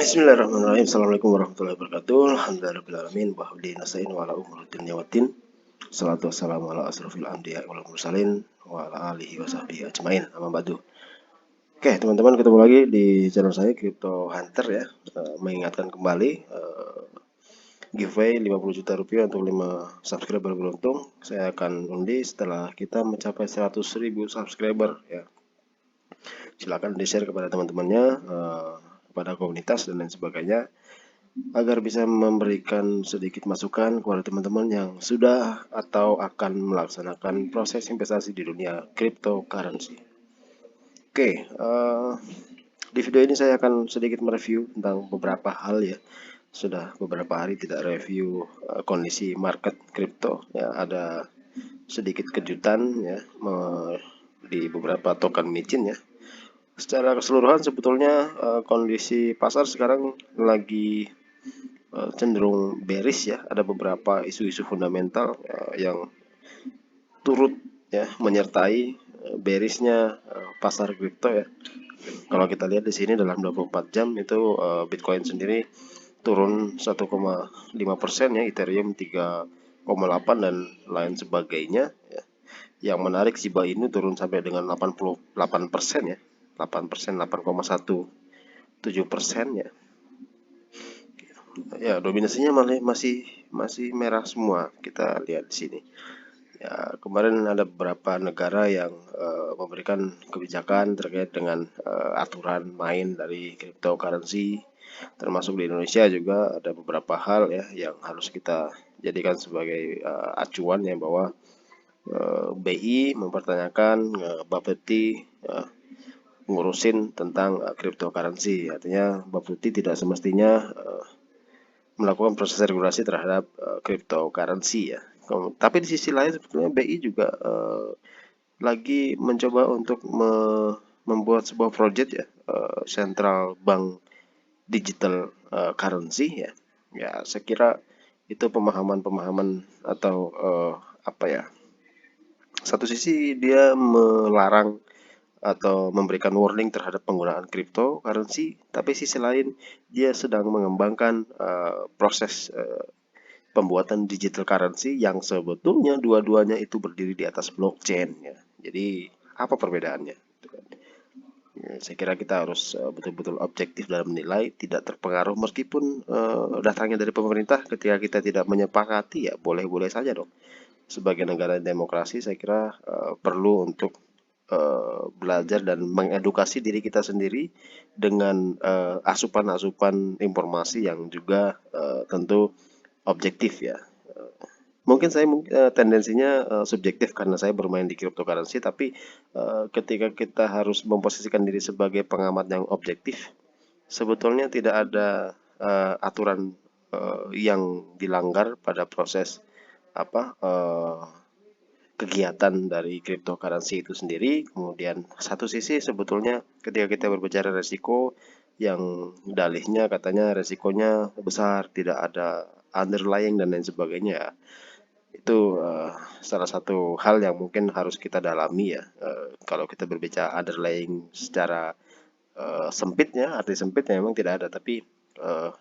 Bismillahirrahmanirrahim. Assalamualaikum warahmatullahi wabarakatuh. Alhamdulillahirrahmanirrahim. Bahudin nasta'in wa ala umuratin yawatin. Salatu wassalamu ala asrafil anbiya wal mursalin wa ala alihi wa sahbihi ajmain. Amma ba'du. Oke, teman-teman, ketemu lagi di channel saya Crypto Hunter ya. Mengingatkan kembali giveaway 50 juta rupiah untuk 5 subscriber beruntung. Saya akan undi setelah kita mencapai 100.000 subscriber ya. Silakan di-share kepada teman-temannya, kepada komunitas dan lain sebagainya, agar bisa memberikan sedikit masukan kepada teman-teman yang sudah atau akan melaksanakan proses investasi di dunia cryptocurrency. Oke, di video ini saya akan sedikit mereview tentang beberapa hal ya. Sudah beberapa hari tidak review kondisi market kripto ya, ada sedikit kejutan ya di beberapa token micin ya. Secara keseluruhan sebetulnya kondisi pasar sekarang lagi cenderung bearish ya. Ada beberapa isu-isu fundamental yang turut ya menyertai bearishnya pasar kripto ya. Kalau kita lihat di sini dalam 24 jam itu Bitcoin sendiri turun 1,5% ya, Ethereum 3,8 dan lain sebagainya ya. Yang menarik Shiba Inu turun sampai dengan 88% ya. 8%, 8,17% ya. Ya, dominasinya masih merah semua. Kita lihat di sini. Ya, kemarin ada beberapa negara yang memberikan kebijakan terkait dengan aturan main dari cryptocurrency, termasuk di Indonesia juga ada beberapa hal ya yang harus kita jadikan sebagai acuan ya, bahwa BI mempertanyakan Bapepti ngurusin tentang cryptocurrency. Artinya Bapepti tidak semestinya melakukan proses regulasi terhadap cryptocurrency ya. Tapi di sisi lain sebetulnya BI juga lagi mencoba untuk membuat sebuah project ya, central bank digital currency ya. Ya, saya kira itu pemahaman atau apa ya? Satu sisi dia melarang atau memberikan warning terhadap penggunaan cryptocurrency, tapi sisi lain dia sedang mengembangkan proses pembuatan digital currency yang sebetulnya dua-duanya itu berdiri di atas blockchain ya. Jadi apa perbedaannya? Ya, saya kira kita harus betul-betul objektif dalam menilai, tidak terpengaruh meskipun datangnya dari pemerintah. Ketika kita tidak menyepakati ya boleh-boleh saja dong. Sebagai negara demokrasi saya kira perlu untuk belajar dan mengedukasi diri kita sendiri dengan asupan-asupan informasi yang juga tentu objektif ya. Mungkin saya tendensinya subjektif karena saya bermain di cryptocurrency, tapi ketika kita harus memposisikan diri sebagai pengamat yang objektif, sebetulnya tidak ada aturan yang dilanggar pada proses kegiatan dari cryptocurrency itu sendiri. Kemudian satu sisi sebetulnya ketika kita berbicara resiko, yang dalihnya katanya resikonya besar, tidak ada underlying dan lain sebagainya. Itu salah satu hal yang mungkin harus kita dalami ya. Kalau kita berbicara underlying secara sempitnya, arti sempitnya memang tidak ada, tapi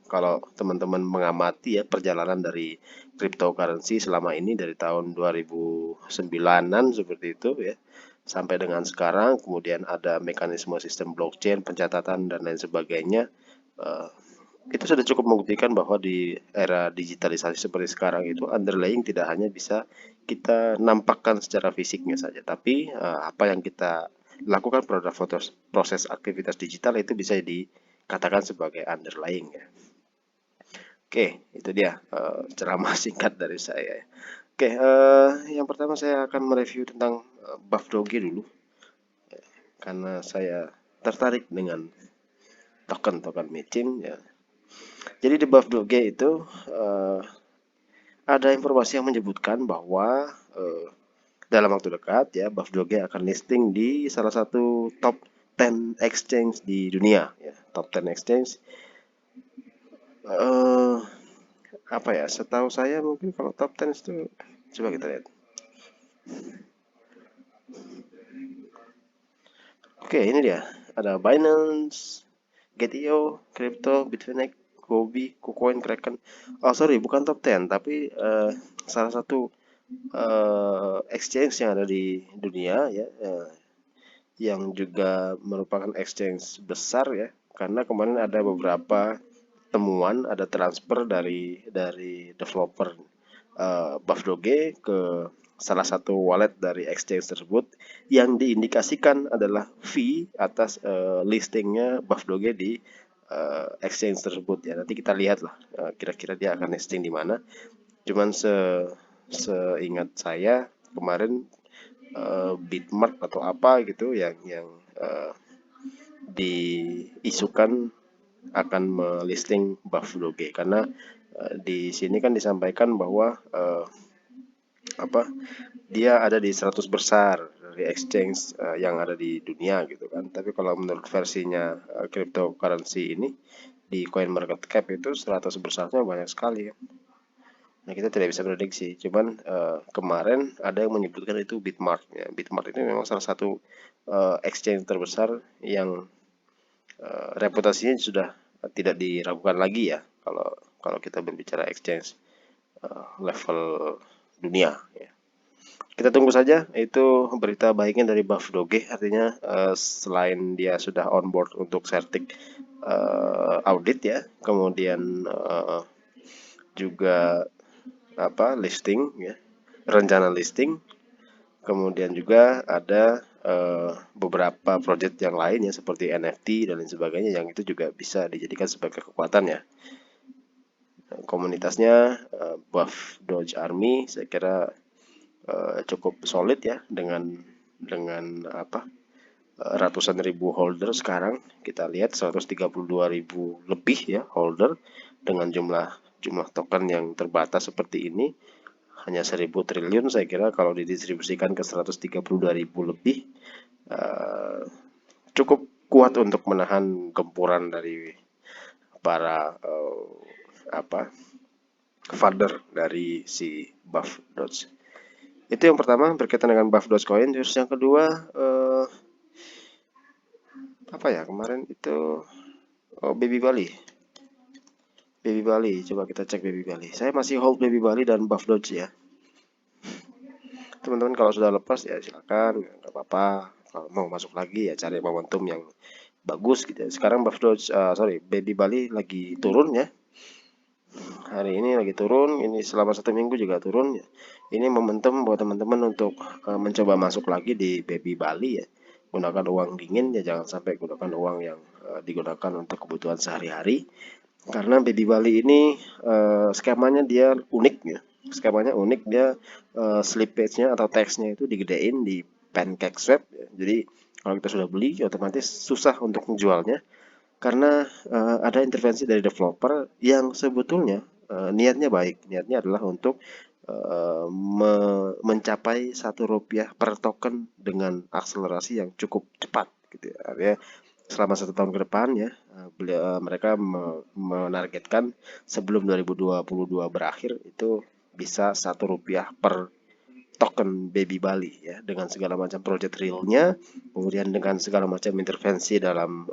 kalau teman-teman mengamati ya perjalanan dari cryptocurrency selama ini dari tahun 2009-an seperti itu ya sampai dengan sekarang, kemudian ada mekanisme sistem blockchain, pencatatan dan lain sebagainya, itu sudah cukup membuktikan bahwa di era digitalisasi seperti sekarang itu underlying tidak hanya bisa kita nampakkan secara fisiknya saja, tapi apa yang kita lakukan pada proses aktivitas digital itu bisa dikatakan sebagai underlying ya. Oke, itu dia ceramah singkat dari saya. Oke, yang pertama saya akan mereview tentang Buff Doge dulu, karena saya tertarik dengan token-token micin ya. Jadi di Buff Doge itu ada informasi yang menyebutkan bahwa dalam waktu dekat ya Buff Doge akan listing di salah satu top 10 exchange di dunia ya. Top 10 exchange apa ya, setahu saya mungkin kalau top 10 itu coba kita lihat. Oke, ini dia, ada Binance, Get.io, Crypto, Bitfinex, Huobi, KuCoin, Kraken. Oh sorry, bukan top 10, tapi salah satu exchange yang ada di dunia ya, yang juga merupakan exchange besar ya, karena kemarin ada beberapa temuan, ada transfer dari developer Buff Doge ke salah satu wallet dari exchange tersebut yang diindikasikan adalah fee atas listingnya Buff Doge di exchange tersebut ya. Nanti kita lihat lah kira-kira dia akan listing di mana. Cuman seingat saya kemarin Bitmart atau apa gitu yang diisukan akan melisting Buff Doge, karena di sini kan disampaikan bahwa dia ada di 100 besar dari exchange yang ada di dunia gitu kan. Tapi kalau menurut versinya cryptocurrency ini di CoinMarketCap itu 100 besarnya banyak sekali ya. Nah, kita tidak bisa prediksi. Cuman kemarin ada yang menyebutkan itu Bitmart ya. Bitmart ini memang salah satu exchange terbesar yang reputasinya sudah tidak diragukan lagi ya kalau kalau kita berbicara exchange level dunia ya. Kita tunggu saja itu berita baiknya dari Buff Doge, artinya selain dia sudah on board untuk certik audit ya, kemudian juga listing ya, rencana listing, kemudian juga ada beberapa project yang lain ya seperti NFT dan lain sebagainya yang itu juga bisa dijadikan sebagai kekuatan ya. Komunitasnya Buff Doge Army saya kira cukup solid ya dengan ratusan ribu holder sekarang. Kita lihat 132.000 lebih ya holder dengan jumlah token yang terbatas seperti ini. Hanya 1.000 triliun saya kira kalau didistribusikan ke 132.000 lebih cukup kuat untuk menahan gempuran dari para founder dari si Buff Doge. Itu yang pertama berkaitan dengan Buff Dogecoin. Terus yang kedua kemarin itu Baby Bali. Baby Bali, coba kita cek Baby Bali. Saya masih hold Baby Bali dan Buff Doge ya. Teman-teman kalau sudah lepas ya silakan, nggak apa-apa. Kalau mau masuk lagi ya cari momentum yang bagus gitu ya. Sekarang Buff Doge, Baby Bali lagi turun ya. Hari ini lagi turun, ini selama 1 minggu juga turun ya. Ini momentum buat teman-teman untuk mencoba masuk lagi di Baby Bali ya. Gunakan uang dingin ya, jangan sampai gunakan uang yang digunakan untuk kebutuhan sehari-hari. Karena Baby Bali ini skemanya dia unik ya. Skemanya unik, dia slippage-nya atau teksnya itu digedein di PancakeSwap ya. Jadi kalau kita sudah beli otomatis susah untuk menjualnya karena ada intervensi dari developer yang sebetulnya niatnya baik. Niatnya adalah untuk mencapai Rp1 per token dengan akselerasi yang cukup cepat gitu ya. Artinya selama 1 tahun ke depan ya mereka menargetkan sebelum 2022 berakhir itu bisa Rp1 per token Baby Bali ya, dengan segala macam project realnya, kemudian dengan segala macam intervensi dalam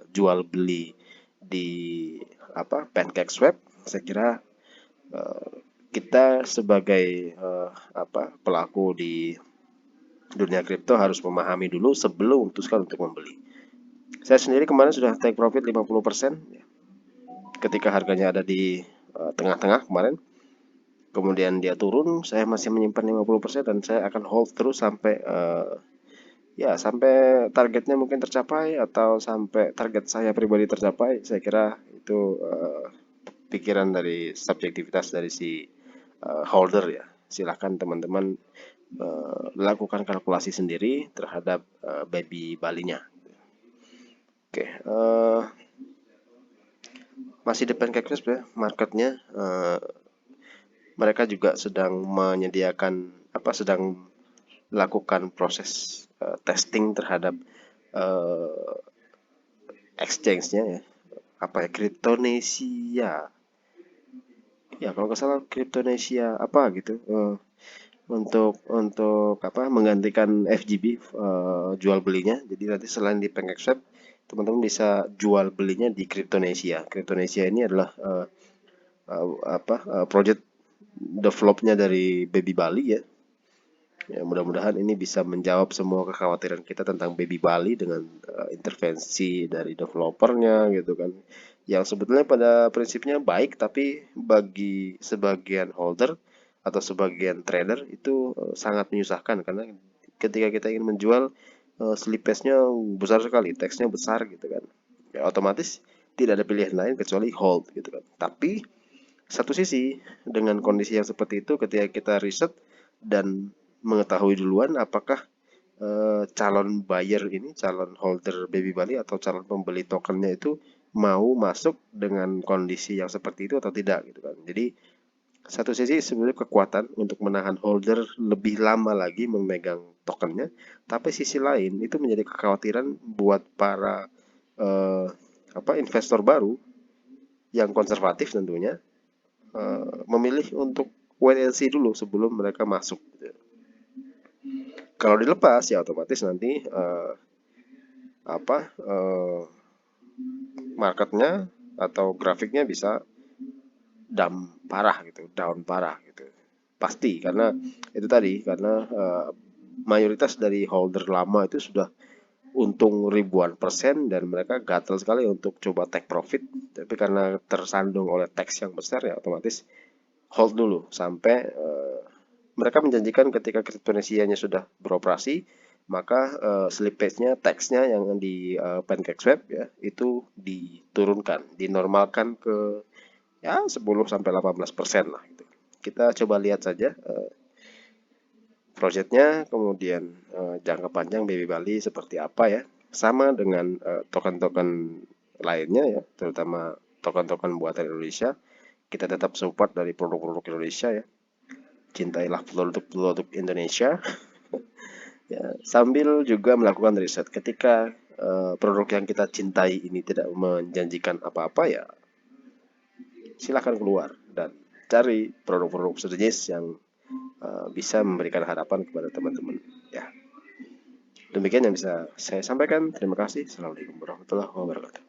jual beli di PancakeSwap. Saya kira kita sebagai pelaku di dunia kripto harus memahami dulu sebelum memutuskan untuk membeli. Saya sendiri kemarin sudah take profit 50% ketika harganya ada di tengah-tengah kemarin. Kemudian dia turun, saya masih menyimpan 50% dan saya akan hold terus sampai sampai targetnya mungkin tercapai atau sampai target saya pribadi tercapai. Saya kira itu pikiran dari subjektivitas dari si holder ya. Silahkan teman-teman lakukan kalkulasi sendiri terhadap Baby Balinya. Oke, masih di PancakeSwap ya marketnya. Mereka juga sedang menyediakan sedang lakukan proses testing terhadap exchange-nya ya. Cryptonesia. Ya kalau nggak salah Cryptonesia gitu. Untuk menggantikan FGB jual belinya. Jadi nanti selain di PancakeSwap teman-teman bisa jual belinya di Cryptonesia. Cryptonesia ini adalah project developnya dari Baby Bali ya. Ya, mudah-mudahan ini bisa menjawab semua kekhawatiran kita tentang Baby Bali dengan intervensi dari developernya gitu kan. Yang sebetulnya pada prinsipnya baik, tapi bagi sebagian holder atau sebagian trader itu sangat menyusahkan karena ketika kita ingin menjual slippage-nya besar sekali, teksnya besar gitu kan. Ya, otomatis tidak ada pilihan lain kecuali hold gitu kan. Tapi satu sisi dengan kondisi yang seperti itu ketika kita riset dan mengetahui duluan apakah calon buyer ini, calon holder Baby Bali atau calon pembeli tokennya itu mau masuk dengan kondisi yang seperti itu atau tidak gitu kan. Jadi satu sisi sebenarnya kekuatan untuk menahan holder lebih lama lagi memegang tokennya, tapi sisi lain itu menjadi kekhawatiran buat para eh, investor baru yang konservatif tentunya memilih untuk wait and see dulu sebelum mereka masuk. Gitu. Kalau dilepas ya otomatis nanti marketnya atau grafiknya bisa down parah gitu. Pasti karena itu tadi karena mayoritas dari holder lama itu sudah untung ribuan persen dan mereka gatel sekali untuk coba take profit. Tapi karena tersandung oleh teks yang besar ya otomatis hold dulu sampai mereka menjanjikan ketika kriptonesianya sudah beroperasi, maka slippage-nya, teksnya yang di PancakeSwap ya itu diturunkan, dinormalkan ke ya 10 sampai 18% lah gitu. Kita coba lihat saja proyeknya, kemudian jangka panjang Baby Bali seperti apa ya. Sama dengan token-token lainnya ya, terutama token-token buatan Indonesia. Kita tetap support dari produk-produk Indonesia ya. Cintailah produk-produk Indonesia. Ya, sambil juga melakukan riset. Ketika produk yang kita cintai ini tidak menjanjikan apa-apa ya, silahkan keluar dan cari produk-produk sejenis yang bisa memberikan harapan kepada teman-teman. Ya, demikian yang bisa saya sampaikan. Terima kasih. Assalamualaikum warahmatullahi wabarakatuh.